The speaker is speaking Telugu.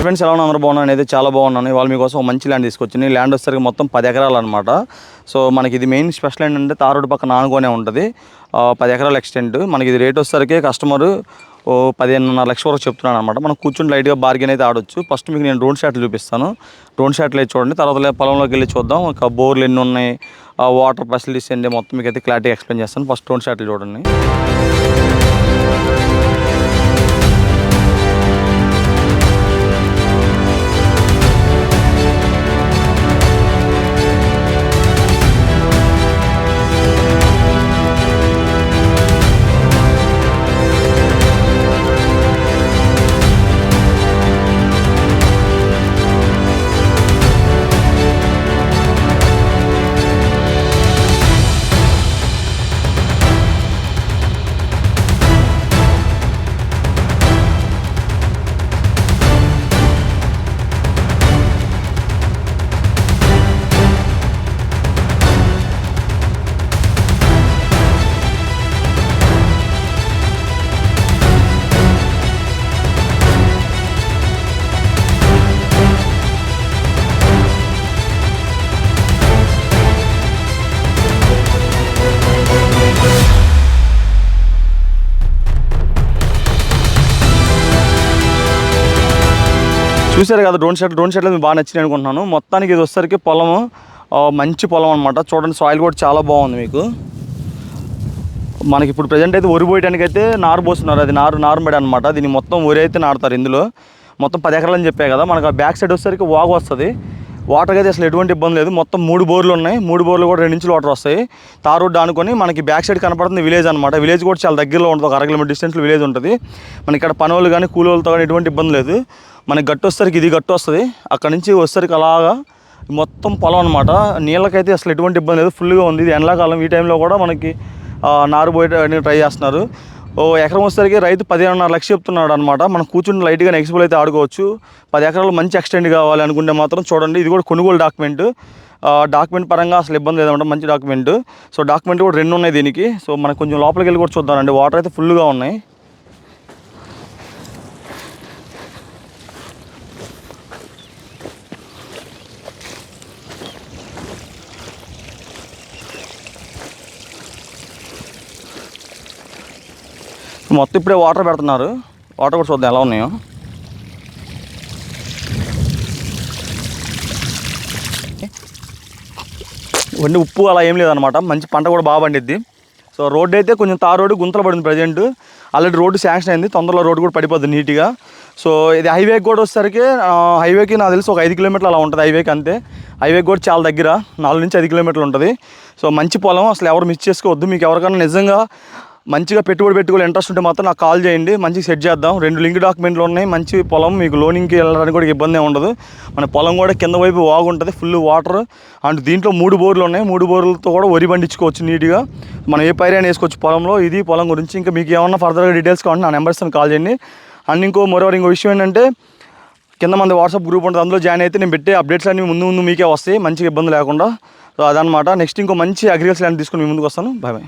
ఫ్రెండ్స్, ఎలా ఉన్నా అందరూ బాగున్నాను. అయితే చాలా బాగున్నాను. ఇవాళ మీకోసం ఒక మంచి ల్యాండ్ తీసుకొచ్చింది. ల్యాండ్ వచ్చేసరికి మొత్తం 10 ఎకరాలు అనమాట. సో మనకి ఇది మెయిన్ స్పెషల్ ఏంటంటే తార్ రోడ్డు పక్కన ఆనుకోనే ఉంటుంది. 10 ఎకరాల ఎక్స్టెంట్. మనకి ఇది రేట్ వచ్చేసరికి కస్టమరు 15.5 లక్షల వరకు చెప్తున్నాను అనమాట. మనం కూర్చుని లైట్గా బార్గెన్ అయితే ఆడొచ్చు. ఫస్ట్ మీకు నేను డ్రోన్ షాట్లు చూపిస్తాను. డ్రోన్ షాట్లు అయితే చూడండి. తర్వాత పొలంలోకి వెళ్ళి చూద్దాం. ఒక బోర్లు ఎన్ని ఉన్నాయి, వాటర్ ఫెసిలిటీస్ ఏంటి, మొత్తం మీకు అయితే క్లారిటీ ఎక్స్ప్లెయిన్ చేస్తాను. ఫస్ట్ డ్రోన్ షాట్లు చూడండి. చూసారు కదా డ్రోన్ షాట్లో మీకు బాగా నచ్చింది అనుకుంటున్నాను. మొత్తానికి ఇది వచ్చేసరికి పొలము, మంచి పొలం అనమాట. చూడండి, సాయిల్ కూడా చాలా బాగుంది. మీకు మనకి ఇప్పుడు ప్రజెంట్ అయితే వరి పోయడానికి అయితే నారు పోస్తున్నారు. అది నారుమడి అనమాట. దీన్ని మొత్తం వరి అయితే నాటుతారు. ఇందులో మొత్తం 10 ఎకరాలు అని చెప్పాయి కదా. మనకు ఆ బ్యాక్ సైడ్ వచ్చేసరికి వాగు వస్తుంది. వాటర్కి అయితే అసలు ఎటువంటి ఇబ్బంది లేదు. మొత్తం 3 బోర్లు ఉన్నాయి. 3 బోర్లు కూడా 2 ఇంచులు వాటర్ వస్తాయి. తార్ రోడ్డు అనుకొని మనకి బ్యాక్ సైడ్ కనపడుతుంది విలేజ్ అనమాట. విలేజ్ కూడా చాలా దగ్గరలో ఉంటుంది. ఒక 1 కిలోమీటర్ డిస్టెన్స్లో విలేజ్ ఉంటుంది. మనకి ఇక్కడ పనులు కానీ కూలీలతో కానీ ఎటువంటి ఇబ్బంది లేదు. మనకి గట్టు వచ్చేసరికి ఇది గట్టు వస్తుంది. అక్కడ నుంచి వచ్చేసరికి అలాగా మొత్తం పొలం అనమాట. నీళ్ళకైతే అసలు ఎటువంటి ఇబ్బంది లేదు. ఫుల్గా ఉంది. ఇది ఎండాకాలం. ఈ టైంలో కూడా మనకి నారు పోయే ట్రై చేస్తున్నారు. ఎకరం వచ్చేసరికి రైతు 15.5 లక్షలు చెప్తున్నాడు అనమాట. మనం కూర్చుని లైట్గా ఎక్స్పోల్ అయితే ఆడుకోవచ్చు. 10 ఎకరాలు మంచి ఎక్స్టెండ్ కావాలి అనుకుంటే మాత్రం చూడండి. ఇది కూడా కొనుగోలు డాక్యుమెంట్ పరంగా అసలు ఇబ్బంది లేదన్నమాట. మంచి డాక్యుమెంట్. సో డాక్యుమెంట్ కూడా 2 ఉన్నాయి దీనికి. సో మనకు కొంచెం లోపలికి వెళ్ళి కూడా చూద్దామండి. వాటర్ అయితే ఫుల్గా ఉన్నాయి. మొత్తం ఇప్పుడే వాటర్ పెడుతున్నారు. వాటర్ కూడా చూద్దాం ఎలా ఉన్నాయో. ఇవన్నీ ఉప్పు అలా ఏం లేదనమాట. మంచి పంట కూడా బాగా పండిద్ది. సో రోడ్డు అయితే కొంచెం తార్ రోడ్డు గుంతలు పడింది ప్రజెంట్. ఆల్రెడీ రోడ్డు శాంక్షన్ అయింది. తొందరలో రోడ్డు కూడా పడిపోద్ది నీట్గా. సో ఇది హైవేకి కూడా వచ్చేసరికి హైవేకి నాకు తెలిసి ఒక 5 కిలోమీటర్లు అలా ఉంటుంది. హైవేకి అంతే. హైవేకి కూడా చాలా దగ్గర, 4 నుంచి 5 కిలోమీటర్లు ఉంటుంది. సో మంచి పొలం, అసలు ఎవరు మిస్ చేసుకోవద్దు. మీకు ఎవరికైనా నిజంగా మంచిగా పెట్టుబడి పెట్టుకోవాలి ఇంట్రెస్ట్ ఉంటే మాత్రం నాకు కాల్ చేయండి. మంచిగా సెట్ చేద్దాం. 2 లింక్ డాక్యుమెంట్లు ఉన్నాయి. మంచి పొలం. మీకు లోనింగ్కి వెళ్ళడానికి కూడా ఇబ్బంది ఉండదు. మన పొలం కూడా కింద వైపు వాగు ఉంటుంది. Full water. అండ్ దీంట్లో 3 బోర్లు ఉన్నాయి. 3 బోర్లతో కూడా వరి పండించుకోవచ్చు నీట్గా. మనం ఏ పైరైనా వేసుకోవచ్చు పొలంలో. ఇది పొలం గురించి. ఇంకా మీకు ఏమన్నా ఫర్దర్గా డీటెయిల్స్ కావాలంటే నా నెంబర్స్ కాల్ చేయండి. అండ్ ఇంకో విషయం ఏంటంటే కింద మన వాట్సాప్ గ్రూప్ ఉంటుంది. అందులో జాయిన్ అయితే నేను పెట్టే అప్డేట్స్ అన్నీ ముందు మీకే వస్తాయి. మంచిగా ఇబ్బంది లేకుండా. సో అదనమాట. నెక్స్ట్ ఇంకో మంచి అగ్రికల్చర్ ల్యాండ్ తీసుకుని మీ ముందుకు వస్తాను. బాయ్.